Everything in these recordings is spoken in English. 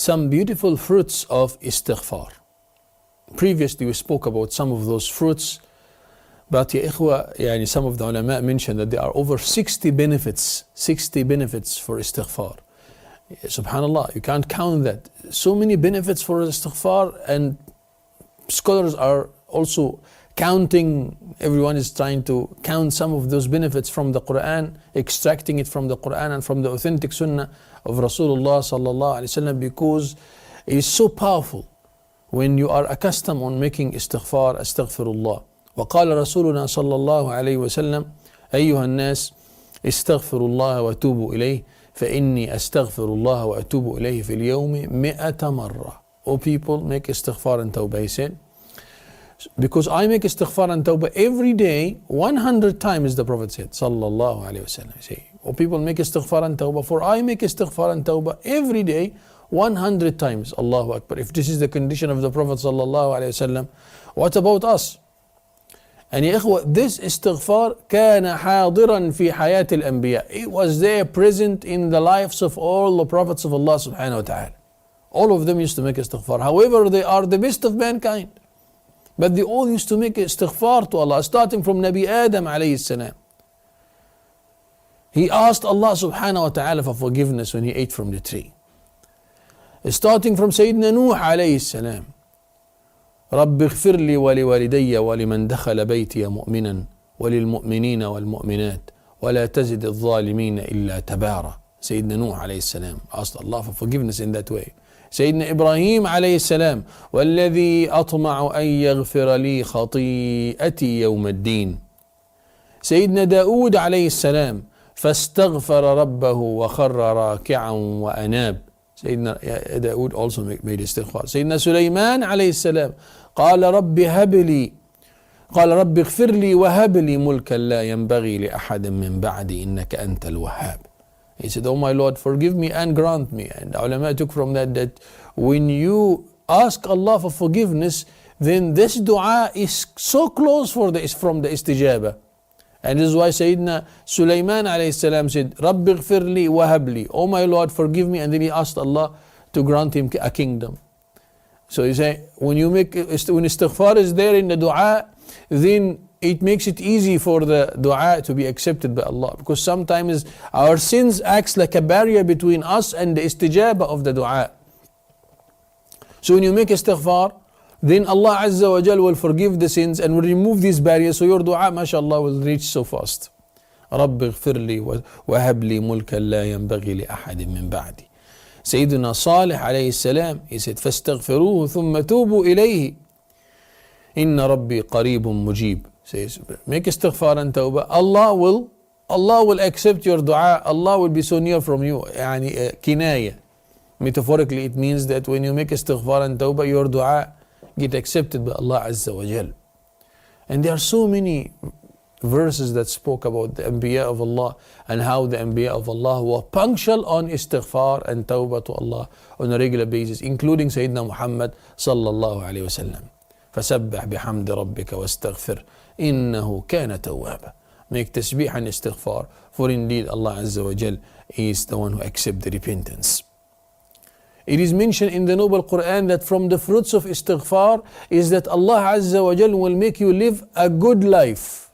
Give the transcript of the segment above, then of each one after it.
some beautiful fruits of istighfar. Previously we spoke about some of those fruits, but ya ikhwa, yani some of the ulama mentioned that there are over 60 benefits for istighfar. Subhanallah, you can't count that. So many benefits for istighfar, and scholars are also counting, everyone is trying to count some of those benefits from the Qur'an, extracting it from the Qur'an and from the authentic sunnah of Rasulullah sallallahu alaihi wasallam, because it is so powerful when you are accustomed on making istighfar, astaghfirullah. وقال رسولنا صلى الله عليه وسلم أيها الناس استغفروا الله وتوبوا إليه فإني أستغفر الله وأتوب إليه في اليوم 100 مرة. O people, make istighfar and tawbah, he said, because I make istighfar and tawbah every day 100 times, the Prophet said sallallahu alaihi wasallam. Say, O people, make istighfar and tawbah, for I make istighfar and tawbah every day 100 times. Allahu Akbar. If this is the condition of the Prophet sallallahu alaihi wasallam, what about us? And ya ikhwa, this istighfar كان حاضرا في حياة الأنبياء. It was there, present in the lives of all the prophets of Allah subhanahu wa ta'ala. All of them used to make istighfar. However, they are the best of mankind, but they all used to make istighfar to Allah, starting from Nabi Adam alayhi salam. He asked Allah subhanahu wa ta'ala for forgiveness when he ate from the tree. Starting from Sayyidina Nuh alayhi salam. رب اغفر لي ولوالدي ولمن دخل بيتي مؤمنا وللمؤمنين والمؤمنات ولا تزد الظالمين إلا تبارا. Sayyidina Nuh alayhi salam asked Allah for forgiveness in that way. Sayyidina Ibrahim alayhi salam والذي أطمع أن يغفر لي خطيئتي يوم الدين. Sayyidina Dawood alayhi salam فاستغفر ربه وخر راكعا وأناب. Sayyidina Dawood also made istighfar. Sayyidina Sulaiman alayhi salam قال رب هب لي قال رب اغفر لي وهب لي ملكا لا ينبغي لأحد من بعدي إنك أنت الوهاب. He said, Oh my Lord, forgive me and grant me. And ulama took from that when you ask Allah for forgiveness, then this dua is so close from the istijaba. And this is why Sayyidina Sulaiman alayhi salam said, رب اغفر لي وهب لي. Oh my Lord, forgive me. And then he asked Allah to grant him a kingdom. So you say, when istighfar is there in the dua, then it makes it easy for the dua to be accepted by Allah, because sometimes our sins acts like a barrier between us and the istijaba of the dua. So when you make istighfar, then Allah Azza wa Jal will forgive the sins and will remove these barriers, so your dua, mashallah, will reach so fast. رب اغفر لي وهب لي ملكا لا ينبغي لأحد من بعدي. Sayyidina Salih alayhi salam, he said, فاستغفروه ثم توبوا إليه إن ربي قريب مجيب. Says, make istighfar and tawbah. Allah will accept your dua. Allah will be so near from you. يعني kinaya. Metaphorically, it means that when you make istighfar and tawbah, your dua get accepted by Allah Azza wa Jal. And there are so many verses that spoke about the Anbiya of Allah and how the Anbiya of Allah were punctual on istighfar and tawbah to Allah on a regular basis, including Sayyidina Muhammad sallallahu alayhi wa sallam. فسبح بحمد ربك واستغفر إنه كان توابا. Make tasbih and istighfar, for indeed Allah Azza wa Jal is the one who accepts the repentance. It is mentioned in the Noble Qur'an that from the fruits of istighfar is that Allah Azza wa Jal will make you live a good life.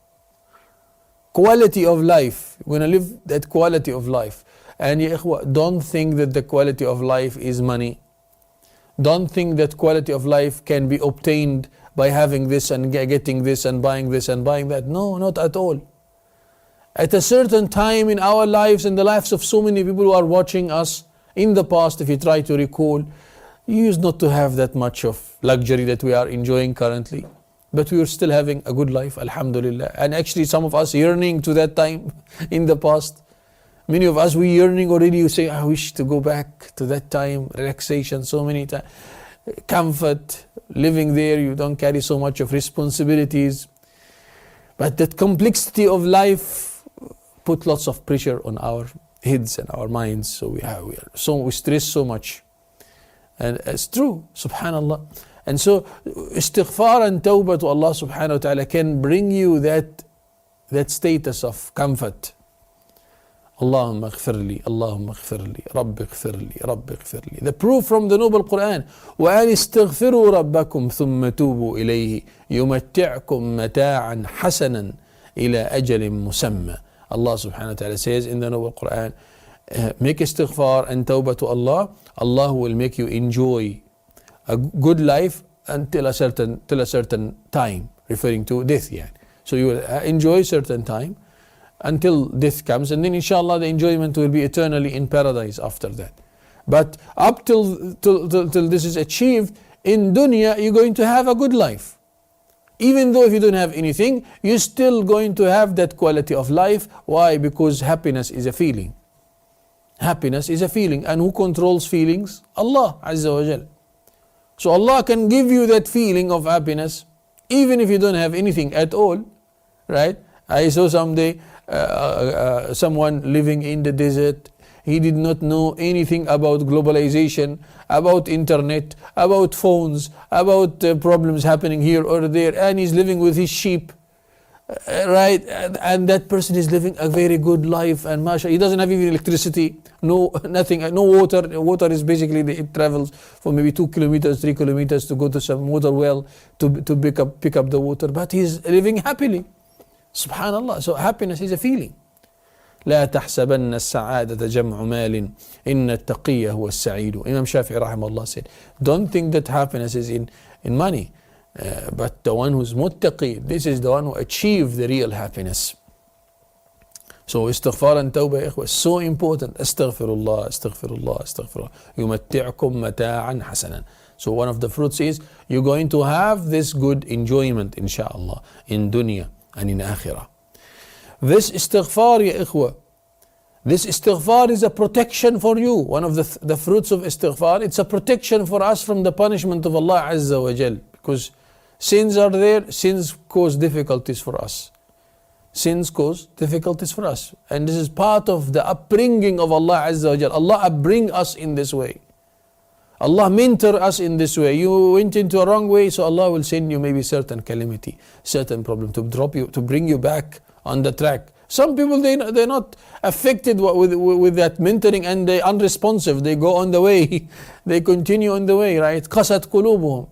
Quality of life. You're going to live that quality of life. And ya ikhwa, don't think that the quality of life is money. Don't think that quality of life can be obtained by having this and getting this and buying this and buying that. No, not at all. At a certain time in our lives and the lives of so many people who are watching us in the past, if you try to recall, you used not to have that much of luxury that we are enjoying currently. But we were still having a good life, alhamdulillah. And actually some of us yearning to that time in the past. Many of us, we yearning already. You say, I wish to go back to that time, relaxation, so many times, comfort, living there, you don't carry so much of responsibilities. But that complexity of life put lots of pressure on our heads and our minds. So we stress so much. And it's true, subhanallah. And so istighfar and tawbah to Allah subhanahu wa ta'ala can bring you that status of comfort. Allahumma ighfirli, Allahumma ighfirli, Rabbi ighfirli, Rabbi ighfirli. The proof from the noble Quran. وَأَنِ اسْتَغْفِرُوا رَبَّكُمْ ثُمَّ تُوبُوا إِلَيْهِ يُمَتِّعْكُمْ مَتَاعًا حَسَنًا إِلَى أَجَلٍ مُسَمَّى. Allah subhanahu wa ta'ala says in the noble Quran, make istighfar and tawbah to Allah. Allah will make you enjoy a good life until a certain time, referring to death. Yeah. So you will enjoy certain time until death comes, and then inshallah the enjoyment will be eternally in paradise after that. But up till this is achieved, in dunya you're going to have a good life. Even though if you don't have anything, you're still going to have that quality of life. Why? Because happiness is a feeling. Happiness is a feeling. And who controls feelings? Allah Azza wa Jal. So Allah can give you that feeling of happiness even if you don't have anything at all. Right? I saw someday someone living in the desert. He did not know anything about globalization, about internet, about phones, about problems happening here or there, and he's living with his sheep, right? And that person is living a very good life, and mashallah, he doesn't have even electricity, no nothing, no water. Water is basically it travels for maybe 2 kilometers, 3 kilometers to go to some water well to pick up the water, but he's living happily. Subhanallah. So happiness is a feeling. لا تحسبن السعادة جمع مال إن التقي هو السعيد. Imam Shafi'i rahimahullah said, don't think that happiness is in money, but the one who's muttaqi, this is the one who achieved the real happiness. So istighfar and tawbah is so important. Astaghfirullah, astaghfirullah, astaghfirullah. يُمَتِّعْكُمْ مَتَاعًا حَسَنًا. So one of the fruits is you're going to have this good enjoyment inshallah in dunya and in akhirah. This istighfar, ya ikhwa, this istighfar is a protection for you. One of the fruits of istighfar, it's a protection for us from the punishment of Allah Azza wa Jal. Because sins are there, sins cause difficulties for us. Sins cause difficulties for us. And this is part of the upbringing of Allah Azza wa Jal. Allah upbring us in this way. Allah mentor us in this way. You went into a wrong way, so Allah will send you maybe certain calamity, certain problem to drop you, to bring you back on the track. Some people, they're not affected with that mentoring, and they're unresponsive. They go on the way. They continue on the way, right? قَسَتْ قُلُوبُهُم.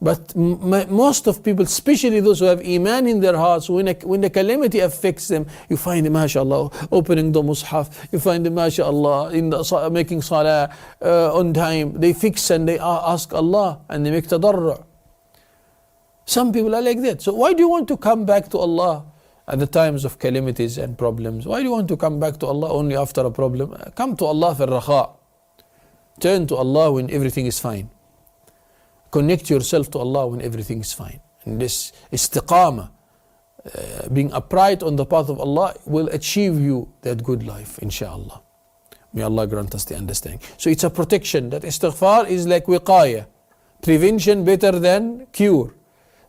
But most of people, especially those who have iman in their hearts, when the calamity affects them, you find them, mashallah, opening the mushaf. You find them, mashallah, making salah on time. They fix and they ask Allah and they make tadarru'. Some people are like that. So why do you want to come back to Allah at the times of calamities and problems? Why do you want to come back to Allah only after a problem? Come to Allah for raha. Turn to Allah when everything is fine. Connect yourself to Allah when everything is fine. And this istiqamah, being upright on the path of Allah, will achieve you that good life, inshallah. May Allah grant us the understanding. So it's a protection. That istighfar is like wiqaya. Prevention better than cure.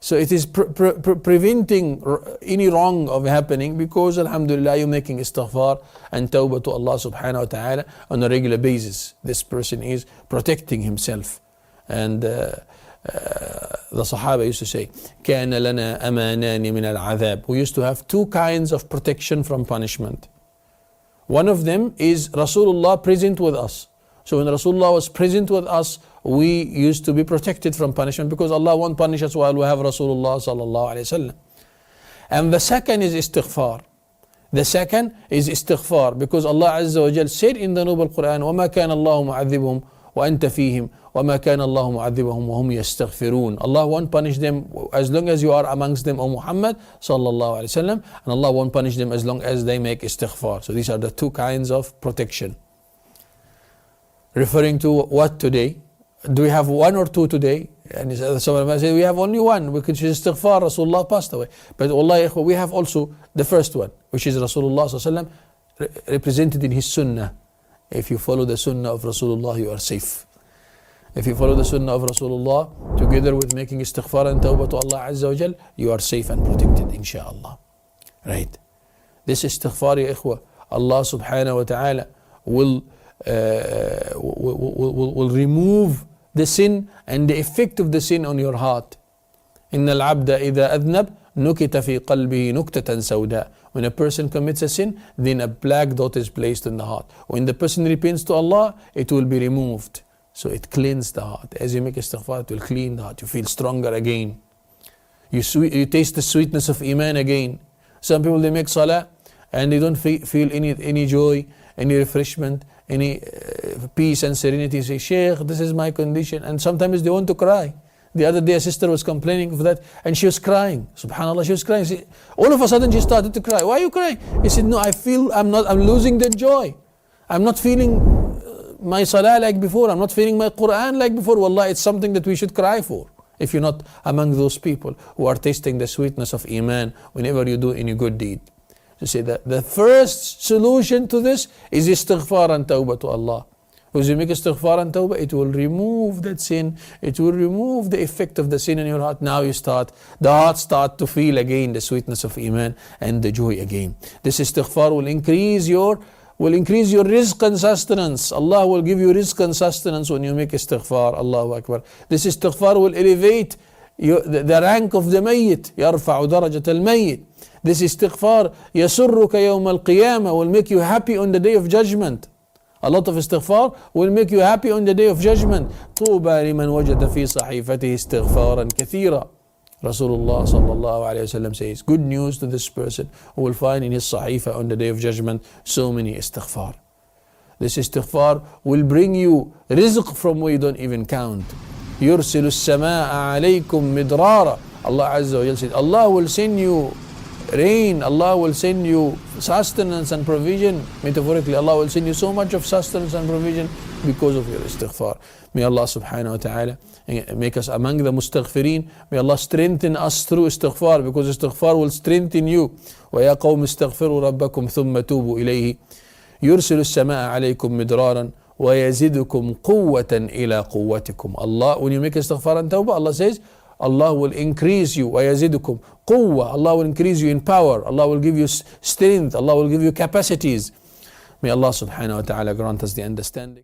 So it is preventing any wrong of happening, because alhamdulillah you're making istighfar and tawbah to Allah subhanahu wa ta'ala on a regular basis. This person is protecting himself. And the Sahaba used to say, كَانَ لَنَا أَمَانَانِ مِنَ الْعَذَابِ. We used to have two kinds of protection from punishment. One of them is Rasulullah present with us. So when Rasulullah was present with us, we used to be protected from punishment, because Allah won't punish us while we have Rasulullah sallallahu alayhi wasallam. And the second is istighfar. The second is istighfar, because Allah Azza wa Jal said in the noble Quran, وَمَا كَانَ اللَّهُ مُعَذِّبُهُمْ وَأَنْتَ فِيهِمْ وَمَا كَانَ اللَّهُ مُعَذِّبَهُمْ وَهُمْ يَسْتَغْفِرُونَ. Allah won't punish them as long as you are amongst them, O Muhammad sallallahu alayhi wasallam, and Allah won't punish them as long as they make istighfar. So these are the two kinds of protection. Referring to what today? Do we have one or two today? And someone said we have only one, which is istighfar. Rasulullah passed away. But Allah, we have also the first one, which is Rasulullah sallallahu alaihi wasallam, represented in his sunnah. If you follow the sunnah of Rasulullah, you are safe. If you follow the sunnah of Rasulullah together with making istighfar and tawbah to Allah Azza wa Jal, you are safe and protected, inshallah. Right? This istighfar, ya ikhwa, Allah subhanahu wa ta'ala will remove the sin and the effect of the sin on your heart. إن العبد إذا أذنب نكت في قلبه نكتة سوداء When a person commits a sin, then a black dot is placed in the heart. When the person repents to Allah, it will be removed. So it cleans the heart. As you make istighfar, it will clean the heart. You feel stronger again. You taste the sweetness of Iman again. Some people, they make salah and they don't feel any joy, any refreshment, any peace and serenity. Say, Shaykh, this is my condition. And sometimes they want to cry. The other day a sister was complaining of that and she was crying. SubhanAllah, she was crying. All of a sudden she started to cry. Why are you crying? He said, no, I feel I'm losing the joy. I'm not feeling my salah like before. I'm not feeling my Qur'an like before. Wallah, it's something that we should cry for. If you're not among those people who are tasting the sweetness of Iman whenever you do any good deed. So say that the first solution to this is istighfar and tawbah to Allah. Because you make istighfar and tawbah, it will remove that sin. It will remove the effect of the sin in your heart. Now the heart start to feel again the sweetness of Iman and the joy again. This istighfar will increase your rizq and sustenance. Allah will give you rizq and sustenance when you make istighfar. Allahu Akbar. This istighfar will elevate the rank of the mayyit. يرفع درجة الميت. This istighfar يسرك يوم القيامة will make you happy on the day of judgment. A lot of istighfar will make you happy on the day of judgment. طوبى لمن وجد في صحيفته استغفارا كثيرا. Rasulullah sallallahu alayhi wasallam says, good news to this person who will find in his sahifa on the day of judgment so many istighfar. This istighfar will bring you rizq from where you don't even count. يرسل السماء عليكم مدرارا. Allah Azza wa Jalla said, Allah will send you rain, Allah will send you sustenance and provision. Metaphorically, Allah will send you so much of sustenance and provision because of your istighfar. May Allah subhanahu wa ta'ala make us among the mustaghfireen. May Allah strengthen us through istighfar, because istighfar will strengthen you. وَيَا قَوْمِ اسْتَغْفِرُوا رَبَّكُمْ ثُمَّ تُوبُوا إِلَيْهِ يُرْسِلُ السَّمَاءَ عَلَيْكُمْ مِدْرَارًا وَيَزِدُكُمْ قُوَّةً إِلَى قُوَّتِكُمْ. Allah, when you make istighfar and tawbah, Allah says, Allah will increase you. وَيَزِدُكُمْ قُوَّة. Allah will increase you in power. Allah will give you strength. Allah will give you capacities. May Allah subhanahu wa ta'ala grant us the understanding.